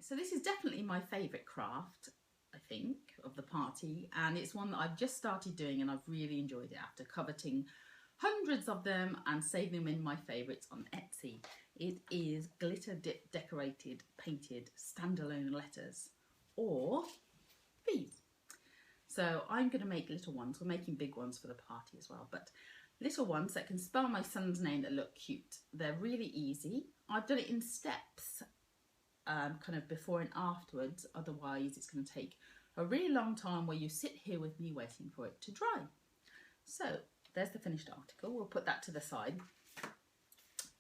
so this is definitely my favourite craft, I think, of the party, and it's one that I've just started doing and I've really enjoyed it after coveting hundreds of them and saving them in my favourites on Etsy. It is glitter decorated painted standalone letters, or bees. So I'm going to make little ones. We're making big ones for the party as well, but little ones that can spell my son's name that look cute. They're really easy. I've done it in steps, kind of before and afterwards. Otherwise it's going to take a really long time where you sit here with me waiting for it to dry. So there's the finished article. We'll put that to the side.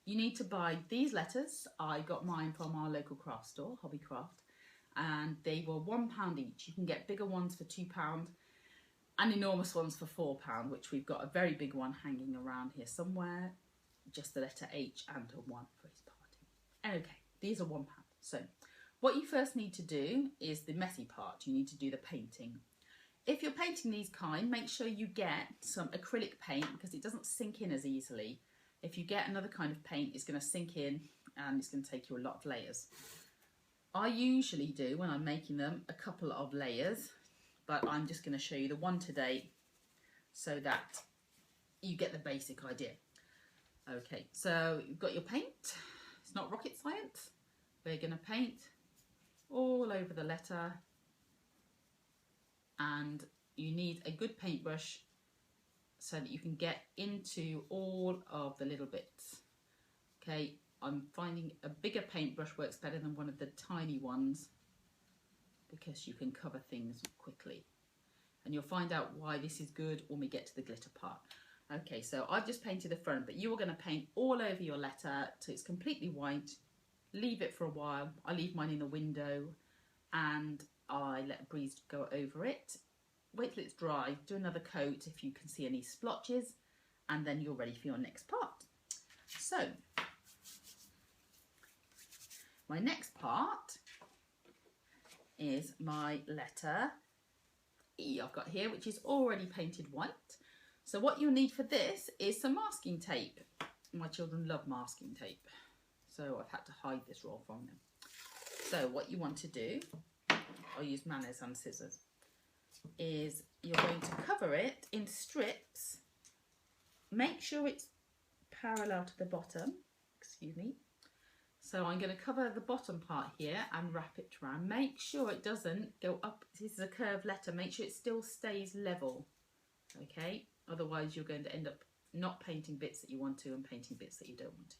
You need to buy these letters. I got mine from our local craft store, Hobbycraft, and they were £1 each. You can get bigger ones for £2 and enormous ones for £4, which we've got a very big one hanging around here somewhere, just the letter H and a 1 for his party. Okay, these are £1. So what you first need to do is the messy part. You need to do the painting. If you're painting these kind, make sure you get some acrylic paint because it doesn't sink in as easily. If you get another kind of paint, it's going to sink in and it's going to take you a lot of layers. I usually do, when I'm making them, a couple of layers, but I'm just going to show you the one today so that you get the basic idea. Okay, so you've got your paint. It's not rocket science. We're going to paint all over the letter, and you need a good paintbrush so that you can get into all of the little bits. Okay, I'm finding a bigger paintbrush works better than one of the tiny ones because you can cover things quickly, and you'll find out why this is good when we get to the glitter part. Okay, so I've just painted the front, but you are going to paint all over your letter till it's completely white. Leave it for a while. I leave mine in the window and I let a breeze go over it. Wait till it's dry, do another coat if you can see any splotches, and then you're ready for your next part. So my next part is my letter E I've got here, which is already painted white. So what you'll need for this is some masking tape. My children love masking tape, so I've had to hide this roll from them. So what you want to do, I'll use manners and scissors, is you're going to cover it in strips. Make sure it's parallel to the bottom, excuse me. So I'm going to cover the bottom part here and wrap it around. Make sure it doesn't go up. This is a curved letter. Make sure it still stays level, okay? Otherwise you're going to end up not painting bits that you want to and painting bits that you don't want to.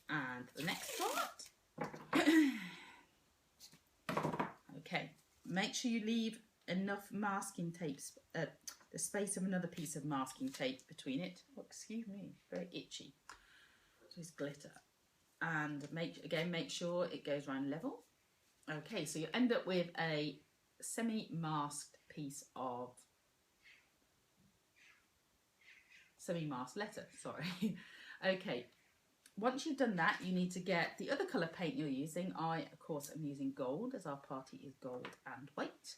And the next part. Okay, make sure you leave enough masking tape, the space of another piece of masking tape between it. Oh, excuse me, very itchy. This glitter. And make sure it goes around level. Okay, so you end up with a semi-masked piece of semi-masked letter, sorry. Okay, once you've done that, you need to get the other colour paint you're using. I, of course, am using gold, as our party is gold and white.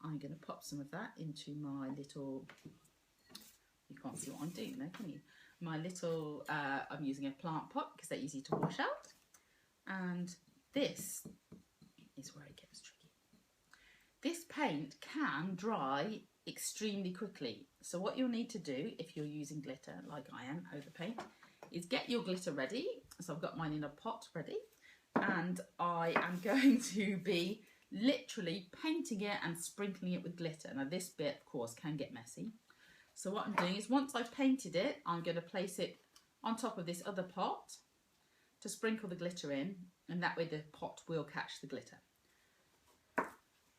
I'm going to pop some of that into my little, you can't see what I'm doing there, can you? My little, I'm using a plant pot because they're easy to wash out. And this is where it gets tricky. This paint can dry extremely quickly. So what you'll need to do if you're using glitter, like I am, over paint, is get your glitter ready. So I've got mine in a pot ready. And I am going to be literally painting it and sprinkling it with glitter. Now this bit, of course, can get messy. So what I'm doing is once I've painted it, I'm going to place it on top of this other pot to sprinkle the glitter in, and that way the pot will catch the glitter.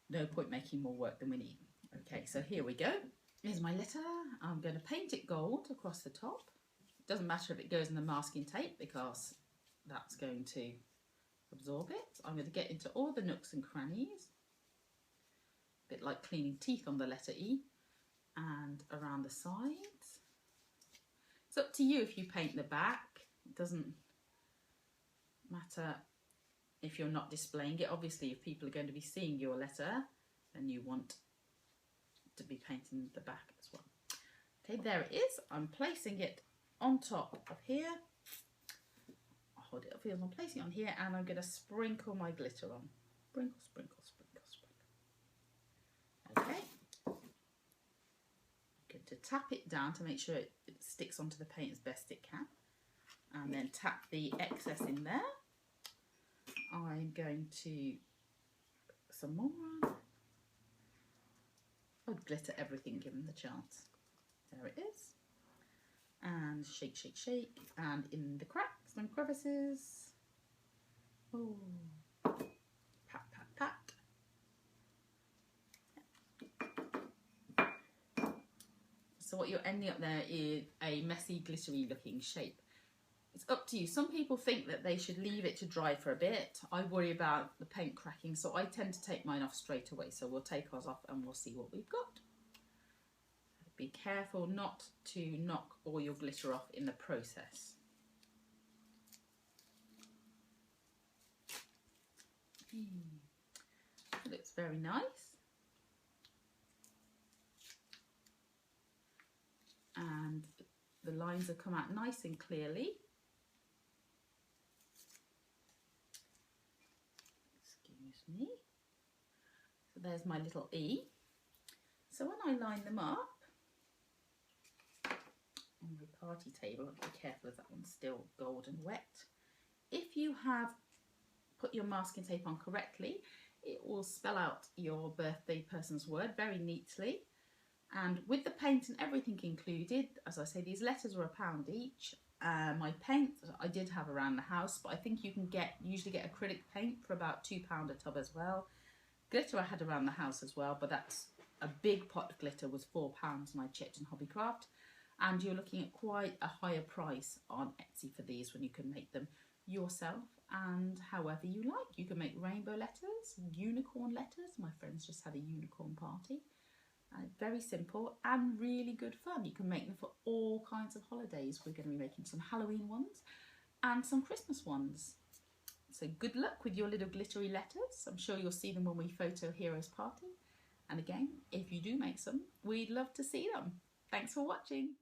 No point making more work than we need. Okay, so here we go. Here's my letter. I'm going to paint it gold across the top. It doesn't matter if it goes in the masking tape because that's going to absorb it. I'm going to get into all the nooks and crannies, a bit like cleaning teeth on the letter E, and around the sides. It's up to you if you paint the back. It doesn't matter if you're not displaying it. Obviously, if people are going to be seeing your letter, then you want to be painting the back as well. Okay, there it is. I'm placing it on top of here. hold it up here. I'm placing it on here and I'm going to sprinkle my glitter on. Sprinkle, sprinkle, sprinkle, sprinkle. Okay. I'm going to tap it down to make sure it sticks onto the paint as best it can. And then tap the excess in there. I'm going to put some more on. I'd glitter everything given the chance. There it is. And shake, shake, shake. And in the cracks and crevices. Oh, pat, pat, pat. So what you're ending up there is a messy, glittery looking shape. It's up to you. Some people think that they should leave it to dry for a bit. I worry about the paint cracking, so I tend to take mine off straight away. So we'll take ours off and we'll see what we've got. Be careful not to knock all your glitter off in the process. It looks very nice. And the lines have come out nice and clearly. Excuse me. So there's my little E. So when I line them up on my party table, be careful as that one's still gold and wet. If you have put your masking tape on correctly, it will spell out your birthday person's word very neatly. And with the paint and everything included, as I say, these letters were £1 each. My paint I did have around the house, but I think you can usually get acrylic paint for about £2 a tub as well. Glitter I had around the house as well, but that's a big pot of glitter was £4 and I checked in Hobbycraft. And you're looking at quite a higher price on Etsy for these when you can make them yourself and however you like. You can make rainbow letters, unicorn letters. My friends just had a unicorn party. Very simple and really good fun. You can make them for all kinds of holidays. We're going to be making some Halloween ones and some Christmas ones. So good luck with your little glittery letters. I'm sure you'll see them when we photo Heroes Party. And again, if you do make some, we'd love to see them. Thanks for watching.